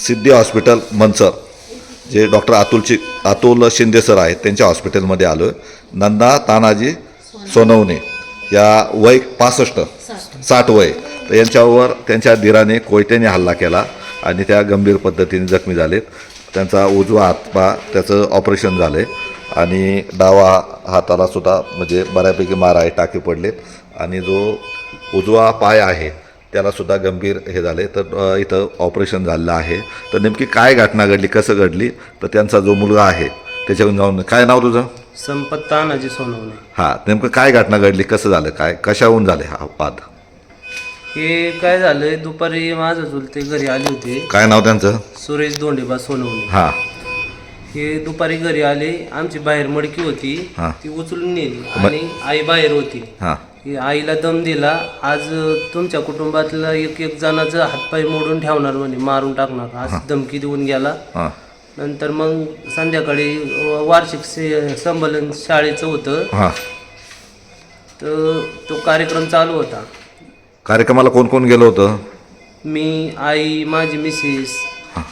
सिद्धी hospital Manchar जे doctor Atul Shinde sir आहेत त्यांच्या हॉस्पिटलमध्ये आलो आहे. नंदा तानाजी सोनवणे या वय 65-60 वय, तर यांच्यावर त्यांच्या धीराने कोयत्याने हल्ला केला आणि त्या गंभीर पद्धतीने जखमी झालेत. त्यांचा उजवा हातपा त्याचं ऑपरेशन झालं आहे आणि डावा हाताला सुद्धा म्हणजे बऱ्यापैकी मार आहे, टाके पडलेत आणि जो उजवा पाय आहे त्यालासुद्धा गंभीर हे झाले. तर इथं ऑपरेशन झालेलं आहे. तर नेमकी काय घटना घडली, कसं घडली, तर त्यांचा जो मुलगा आहे त्याच्याकडून जाऊन, काय नाव तुझं? संपत तानाजी सोनवणे. हां, नेमकं काय घटना घडली, कसं झालं, काय कशाहून झाले हा वाद? हे काय झालंय, दुपारी माझं चुलते घरी आले होते. काय नाव त्यांचं? सुरेश धोंडेबा सोनवणे. हां. हे दुपारी घरी आले, आमची बाहेर मडकी होती हां. ती उचलून नेली आणि आई बाहेर होती. हां. आईला दम दिला, आज तुमच्या कुटुंबातला एक जणाचा हातपाय मोडून ठेवणार म्हणे, मारून टाकणार, आज धमकी देऊन गेला. हां. नंतर मग संध्याकाळी वार्षिक संमेलन शाळेचं होतं. हां. तर तो कार्यक्रम चालू होता. कार्यक्रमाला कोण कोण गेलं होतं? मी, आई, माझी मिसेस,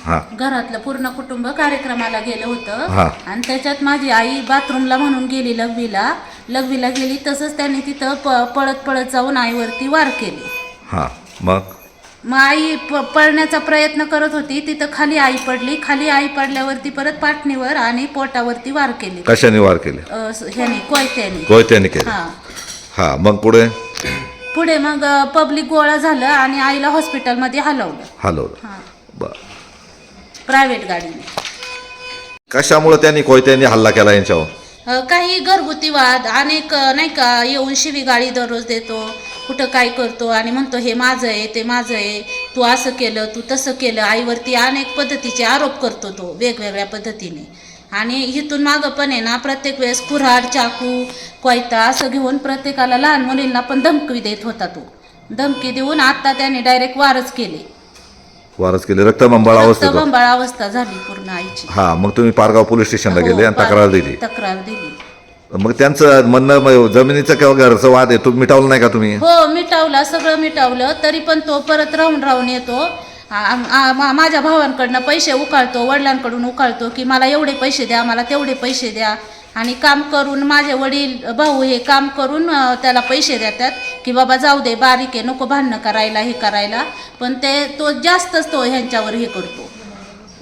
हां. घरातलं पूर्ण कुटुंब कार्यक्रमाला गेलं होतं. हां. आणि त्याच्यात माझी आई बाथरूमला म्हणून गेली, लघवीला गेली. तसंच त्यांनी तिथं पळत पळत जाऊन आईवरती वार केले. हां. मग आई पळण्याचा प्रयत्न करत होती, तिथं खाली आई पडली. खाली आई पडल्यावरती परत पाठणीवर आणि पोटावरती वार केले. कशाने वार केले? ह्याने कोयत्याने. कोयत्याने केले. हां. हां. मग पुढे मग पब्लिक गोळा झालं आणि आईला हॉस्पिटलमध्ये हलवलं. हां. बरं. प्रायव्हेट गाडीने. कशामुळे त्यांनी कोयत्याने हल्ला केला यांच्यावर? काही घरगुती वाद, अनेक नाही का, येऊन शिवीगाळी दररोज देतो, कुठं काय करतो आणि म्हणतो हे माझं आहे, ते माझं आहे, तू असं केलं, तू तसं केलं. आईवरती अनेक पद्धतीचे आरोप करतो तो, वेगवेगळ्या पद्धतीने. आणि इथून मागं पण आहे ना, प्रत्येक वेळेस कुऱ्हाड, चाकू, कोयता असं घेऊन प्रत्येकाला, लहान मुलींना पण धमकी देत होता तो. धमकी देऊन आता त्याने डायरेक्ट वारच केले. रक्तबंबाळ अवस्था झाली पूर्ण आईची. हां. मग तुम्ही पारगाव पोलीस स्टेशनला गेले आणि तक्रार दिली. मग त्यांचं म्हणणं जमिनीचं किंवा घरचं वाद आहे, तुम्ही मिटवलं नाही का तुम्ही? हो, मिटवलं, सगळं मिटवलं. तरी पण तो परत राहून येतो. माझ्या भावांकडनं पैसे उकाळतो, वडिलांकडून उकाळतो की मला एवढे पैसे द्या, मला तेवढे पैसे द्या. आणि काम करून माझे वडील भाऊ हे काम करून त्याला पैसे देतात की बाबा जाऊ दे, बारीक आहे, नको भांडणं करायला, हे करायला. पण तो जास्तच तो ह्यांच्यावर हे करतो.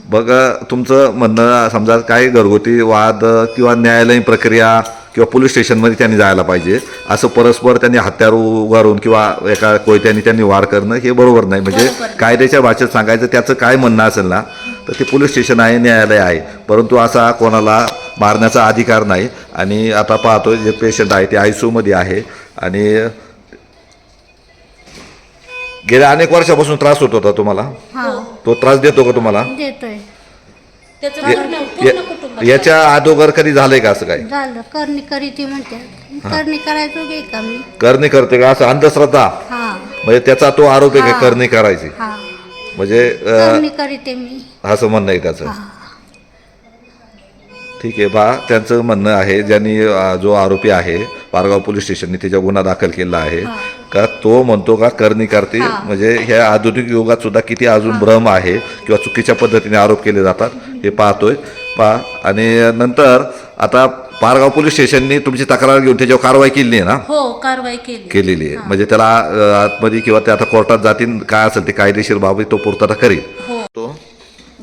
बघा, तुमचं म्हणणं समजा काही घरगुती वाद किंवा न्यायालयीन प्रक्रिया किंवा पोलीस स्टेशनमध्ये त्यांनी जायला पाहिजे, असं परस्पर त्यांनी हत्यार उगारून किंवा एका कोयत्याने त्यांनी वार करणं हे बरोबर नाही. म्हणजे कायद्याच्या भाषेत सांगायचं त्याचं काय म्हणणं असेल ना, तर ते पोलीस स्टेशन आहे, न्यायालय आहे, परंतु असा कोणाला मारण्याचा अधिकार नाही. आणि आता पाहतो जे पेशंट आहे ते ICUमध्ये आहे आणि गेल्या अनेक वर्षापासून त्रास होत होता तुम्हाला. तो त्रास देतो का तुम्हाला? देतोय. याच्या अगोदर कधी झालंय का असं काय? झालं. करणी करी ती म्हणते, करणी करायचो गे का मी. करणी करते का, असं अंधश्रद्धा? हा. म्हणजे त्याचा तो आरोप आहे का करणी करायची? हा. म्हणजे करणी करीते मी. असं म्हणणं आहे त्याचं. ठीक आहे बा, त्यांचं म्हणणं आहे ज्यांनी जो आरोपी आहे पारगाव पोलीस स्टेशनने त्याच्या गुन्हा दाखल केला आहे का, तो म्हणतो का करणी करते. म्हणजे ह्या आधुनिक युगात सुद्धा किती अजून भ्रम आहे किंवा चुकीच्या पद्धतीने आरोप केले जातात हे पाहतोय. आणि नंतर आता पारगाव पोलीस स्टेशनने तुमची तक्रार घेऊन त्याच्यावर कारवाई केली आहे ना? हो, कारवाई केलेली आहे. म्हणजे त्याला आतमध्ये किंवा ते आता कोर्टात जातील, काय असेल ते कायदेशीर बाबी तो पूर्तता करेल. तो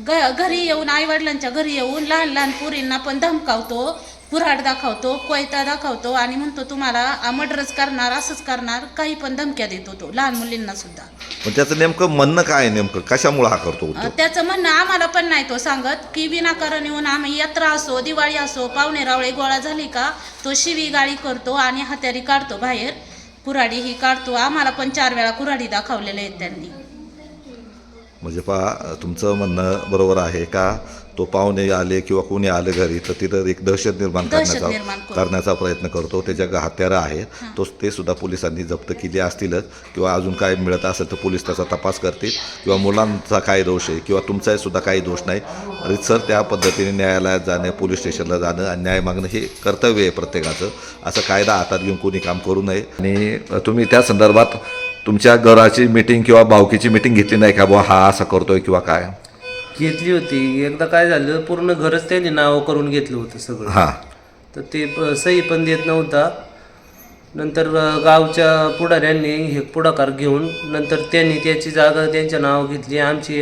घरी येऊन, आई वडिलांच्या घरी येऊन लहान लहान पोरींना पण धमकावतो, कुऱ्हाड दाखवतो, कोयता दाखवतो आणि म्हणतो तुम्हाला मर्डरच करणार, असंच करणार, काही पण धमक्या देतो तो, लहान मुलींना सुद्धा. पण त्याचं नेमकं म्हणणं काय, नेमकं कशामुळे हा करतो? त्याचं म्हणणं आम्हाला पण नाही तो सांगत की विनाकारण येऊन आम्ही यात्रा असो, दिवाळी असो, पाहुणे रावळे गोळा झाली का तो शिवी गाळी करतो आणि हत्यारी काढतो बाहेर, कुऱ्हाडी ही काढतो. आम्हाला पण 4 वेळा कुऱ्हाडी दाखवलेल्या आहेत त्यांनी. म्हणजे तुमचं म्हणणं बरोबर आहे का, तो पाहुणे आले किंवा कोणी आले घरी तर तिथं एक दहशत निर्माण करण्याचा प्रयत्न करतो. त्याच्या हत्यारं आहेत ते सुद्धा पोलिसांनी जप्त केली असतीलच किंवा अजून काय मिळत असेल तर पोलीस त्याचा तपास करतील किंवा मुलांचा काय दोष आहे किंवा तुमचाही सुद्धा काही दोष नाही. रितसर त्या पद्धतीने न्यायालयात जाणं, पोलीस स्टेशनला जाणं आणि न्याय मागणं हे कर्तव्य आहे प्रत्येकाचं. असं कायदा हातात घेऊन कोणी काम करू नये. आणि तुम्ही त्या संदर्भात तुमच्या घराची मीटिंग किंवा भावकीची मीटिंग घेतली नाही का, बुवा हा असा करतोय किंवा काय? घेतली होती. एकदा काय झालं, पूर्ण घरच त्यांनी नाव करून घेतलं होतं सगळं. हां तर ते सही पण देत नव्हता. नंतर गावच्या पुढाऱ्यांनी हे पुढाकार घेऊन नंतर त्यांनी त्याची जागा त्यांच्या नाव घेतली, आमची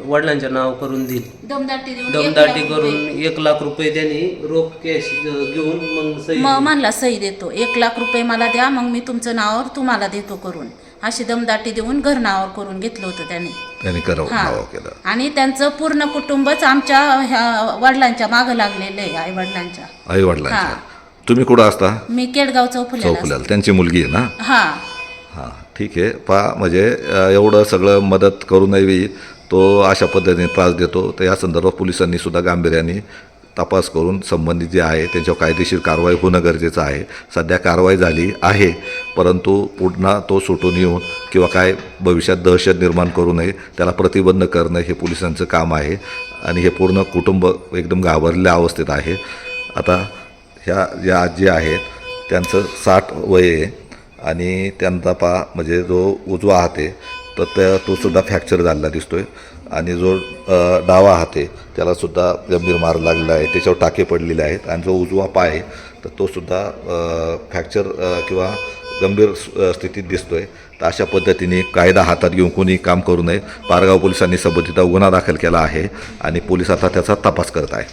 वडिलांच्या नाव करून दिली. दमदाटी देऊन दमदाटी करून 1 लाख रुपये त्यांनी रोख कॅश घेऊन मग सही मग म्हणला सही देतो, 1 लाख रुपये मला द्या, मग मी तुमचं नावावर तुम्हाला देतो करून. अशी दमदाटी देऊन घर नावावर करून घेतलं होतं त्यांनी. त्यांनी नाव केलं. आणि त्यांचं पूर्ण कुटुंबच आमच्या वडिलांच्या मागं लागलेलं आहे, आई वडिलांच्या. आई वडिलांच्या. तुम्ही कुठं असता? मी केडगाव चौफुल्याला चौफुल्याला. त्यांची मुलगी आहे ना? हा. हां ठीक आहे. म्हणजे एवढं सगळं मदत करूनही तो अशा पद्धतीने त्रास देतो. तर या संदर्भात पोलिसांनी सुद्धा गांभीर्याने तपास करून संबंधित जे आहे त्यांच्यावर कायदेशीर कारवाई होणं गरजेचं आहे. सध्या कारवाई झाली आहे, परंतु पुन्हा तो सुटून येऊन किंवा काय भविष्यात दहशत निर्माण करू नये, त्याला प्रतिबंध करणं हे पोलिसांचं काम आहे. आणि हे पूर्ण कुटुंब एकदम घाबरलेल्या अवस्थेत आहे. आता ह्या ज्या आजी आहेत त्यांचं 60 वय आहे आणि त्यांचा म्हणजे जो उजवा हात आहे तर तो सुद्धा फ्रॅक्चर झालेला दिसतो आहे. आणि जो डावा हात आहे त्यालासुद्धा गंभीर मार लागलेला आहे, त्याच्यावर टाके पडलेले आहेत. आणि जो उजवा पाय आहे तर तोसुद्धा फ्रॅक्चर किंवा गंभीर स्थितीत दिसतो आहे. तर अशा पद्धतीने कायदा हातात घेऊन कोणी काम करू नये. पारगाव पोलिसांनी संबंधित गुन्हा दाखल केला आहे आणि पोलीस आता त्याचा तपास करत आहे.